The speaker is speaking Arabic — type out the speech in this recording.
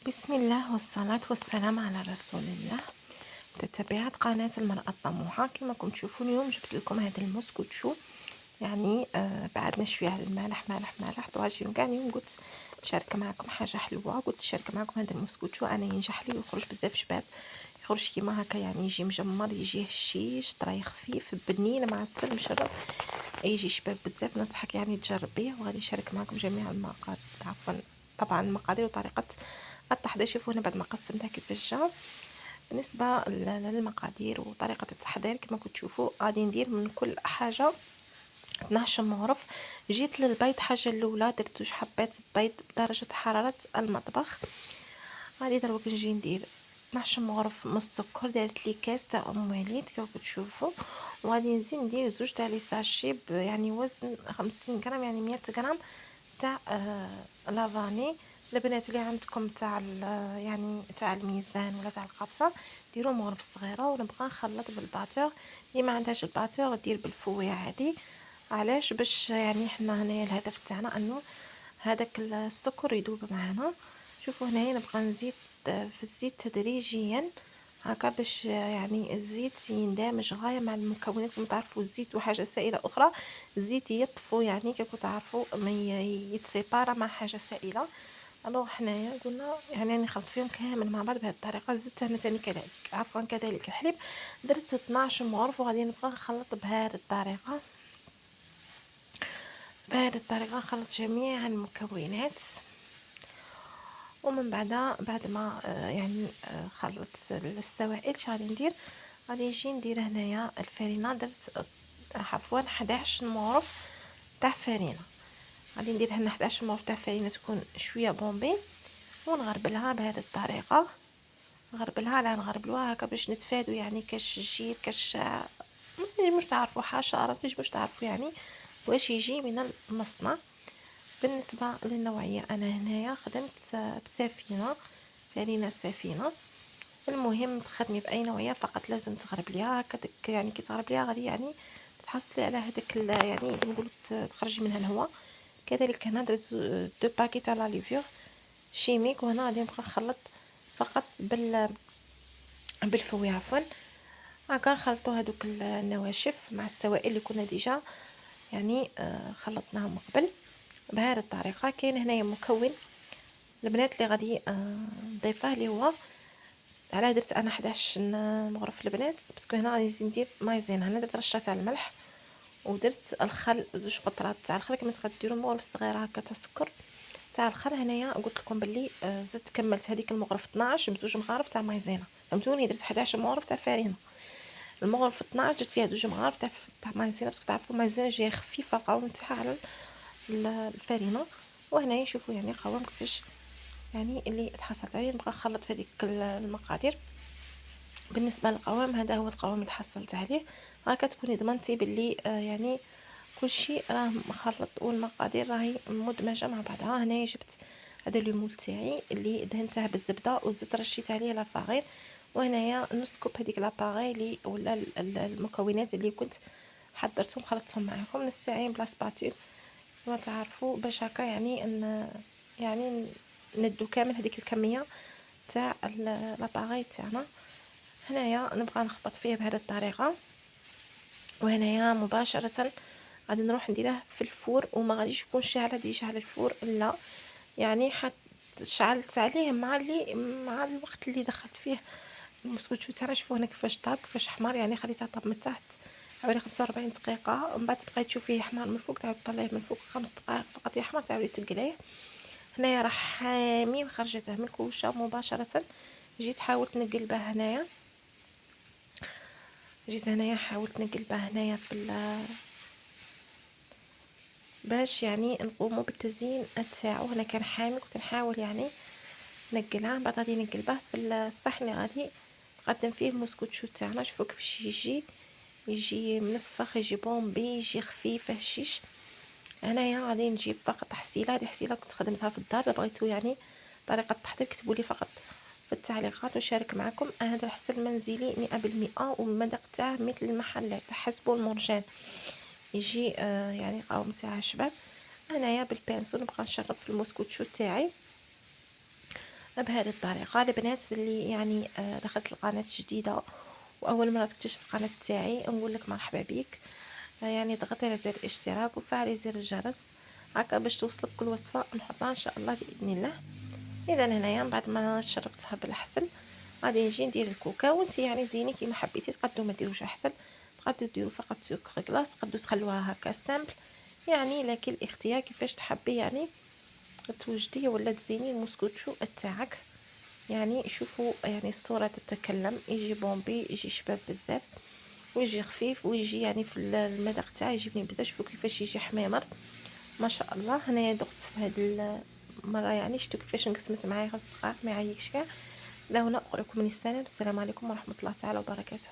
بسم الله والصلاة والسلام على رسول الله. متابعات قناة المرأة الطموحة، كما كنتم تشوفون اليوم جبت لكم هذا المسكوتشو. يعني بعد نشويه على المالح مالح مالح طواجن كاع. اليوم قلت نشارك معكم حاجة حلوة، قلت نشارك معكم هذا المسكوتشو. انا ينجح لي ويخرج بزاف شباب، يخرج كيما هكا، يعني يجي مجمر، يجي هشيش طري خفيف بنين معسل مشرب، يجي شباب بزاف. ننصحك يعني تجربيه، وغادي نشارك معكم جميع المقادير، عفوا طبعا المقادير وطريقة التحضير. شوفوا هنا بعد ما قسمتها كيفاش جا. بالنسبه للمقادير وطريقه التحضير كما كنتوا تشوفوا، غادي ندير من كل حاجه 12 مغرف. جيت للبيض، حاجه الاولى درت 2 حبات بيض بدرجه حراره المطبخ. غادي دروك نجي ندير 12 مغرف من السكر، دارت لي كاس تاع ام وليد كما كتشوفوا. وغادي نزيد ندير 2 تاع لي ساشي يعني وزن 50 غرام، يعني 100 غرام تاع لافاني. البنات اللي عندكم تاع يعني تاع الميزان ولا تاع القبصه، ديروا مغرف صغيره. ونبقى نخلط بالباتور. اللي ما عندهاش الباتور دير بالفويه عادي. علاش؟ باش يعني حنا هنايا الهدف تاعنا انه هذاك السكر يذوب معنا. شوفوا هنايا نبقى نزيد في الزيت تدريجيا هكا، باش يعني الزيت يندمج غايه مع المكونات. كما تعرفوا الزيت وحاجه سائله اخرى، الزيت يطفو يعني كيف تعرفوا ما يتسيبارا مع حاجه سائله. الوغ حنايا قلنا يعني نخلط فيهم كامل مع بعض بهذه الطريقه. زدت انا ثاني كذلك، عفوا كذلك الحليب. درت 12 مغرف وغادي نبقى نخلط بهذه الطريقه. نخلط جميع المكونات. ومن بعد ما يعني خلطت السوائل، اش غادي ندير؟ غادي نجي ندير هنايا الفرينه. درت عفوا 11 مغرف تاع فرينه. غادي ندير هنا 11 مغرف تاع فرينه تكون شويه بومبي، ونغربلها بهذه الطريقه. نغربلوها هكا باش نتفادوا يعني كاش الجير، كاش مش تعرفوا حشرات، مش تعرفوا يعني واش يجي من المصنع. بالنسبه للنوعيه، انا هنايا خدمت بسفينه، فرينه سفينه. المهم تخدمي باي نوعيه، فقط لازم تغربليها هكا يعني كي تغربليها غادي يعني تحصلي على هذاك يعني نقولوا تخرجي منها الهواء. كذلك هنا درت 2 باكيت تاع لا ليفور شيميك. وهنا غادي نبقى نخلط فقط بالفوي عفوا. هكا نخلطوا هذوك النواشف مع السوائل اللي كنا ديجا يعني خلطناهم قبل بهذه الطريقه. كاين هنايا مكون البنات اللي غادي نضيفه، اللي هو على درت انا 11 مغرف البنات، باسكو هنا غادي نزيد ندير مايزينا. هنا درت رشه تاع الملح، ودرت الخل 2 قطرات تاع الخل. كما تقدروا مغرف صغير هكا تاع السكر تاع الخل. هنايا قلت لكم باللي زدت كملت هذيك المغرف 12 بزوج مغارف تاع مايزينا. فهمتوني؟ درت 11 مغرف تاع فرينه، المغرف 12 درت فيها 2 مغارف تاع مايزينا، باسكو تعرفوا مايزينا جايه خفيفه القوام تاعها على الفرينه. وهنا شوفوا يعني القوام كيفاش يعني اللي تحصلت عليه. نبقى نخلط في هذيك المقادير. بالنسبه للقوام، هذا هو القوام اللي حصلت عليه. هكا تكوني ضمنتي باللي يعني كل شيء راه مخلط والمقادير راهي مدمجه مع بعضها. هنايا جبت هذا الليمون تاعي اللي دهنته بالزبده وزدت رشيت عليه لافارين. وهنايا نص كوب هذيك لاباغي اللي ولا المكونات اللي كنت حضرتهم خلطتهم معكم. نستعين بلا سباتول كما تعرفوا باش هكا يعني يعني ندو كامل هذيك الكميه تاع لاباغي تاعنا. هنايا نبقى نخبط فيه بهذه الطريقه. وهنايا مباشره غادي نروح نديره في الفور، وما غاديش يكون شاعله ديجا على الفور، لا يعني شعلت عليه مع الوقت اللي دخلت فيه المسكوتشو تاعنا. شوفوا هنا كيفاش طاب، كيفاش حمار، يعني خليته طاب من تحت حوالي 45 دقيقه. ومن بعد تبقاي تشوفيه حمار من فوق، تعاود طلعيه من فوق 5 دقائق فقط يحمر، تعاودي تقليه. هنايا راه حامي وخرجته من الكوشه مباشره. جيت حاولت نقلبه هنايا، حاولت نقلبه هنايا باش يعني نقوموا بالتزيين تاعو. هنا كان حامي، كنت نحاول يعني نقلها. بعد غادي نقلبه في الصحن اللي غادي نقدم فيه المسكوتشو تاعنا. شوفوا كيفاش يجي منفخ، يجي بومبي، يجي خفيف هشيش. هنايا غادي نجيب فقط حسيله. هذه حسيله كنت خدمتها في الدار، بغيتو يعني طريقه التحضير كتبوا لي فقط في التعليقات وشارك معكم. هذا الحسل منزلي 100%، والمذاق تاعه مثل المحلات. حسبوا المرجان، يجي يعني قوام تاعه شباب. انايا بالبانسو نبقى نشرب في المسكوتشو تاعي. بهذه الطريقة. البنات اللي يعني دخلت القناة جديدة واول مرة تكتشف القناة تاعي، نقول لك مرحبا بك. يعني ضغطي على زر الاشتراك وفعلي زر الجرس هكا باش توصلك كل وصفة نحطها ان شاء الله باذن الله. اذا هنايا من بعد ما شربتها بالحسل غادي نجي ندير الكوكا، وانت يعني زيني كيما حبيتي، تقدروا ما ديروش احسن، تقدروا ديروا فقط سكر كلاص، تقدروا تخلوها هكا سامبل، يعني لكن الاختيار كيفاش تحبي يعني توجدي ولا تزيني المسكوتشو تاعك. يعني شوفوا يعني الصورة تتكلم، يجي بومبي، يجي شباب بزاف، ويجي خفيف، ويجي يعني في المذاق تاعه يجيبني بزاف. شوفوا كيفاش يجي حميمر ما شاء الله. هنايا دقت هاد المره يعني شفتوا كيفاش انقسمت معايا غير الصغار ما يعيقش كاع. لا هنا اقول لكم من السلام، السلام عليكم ورحمه الله تعالى وبركاته.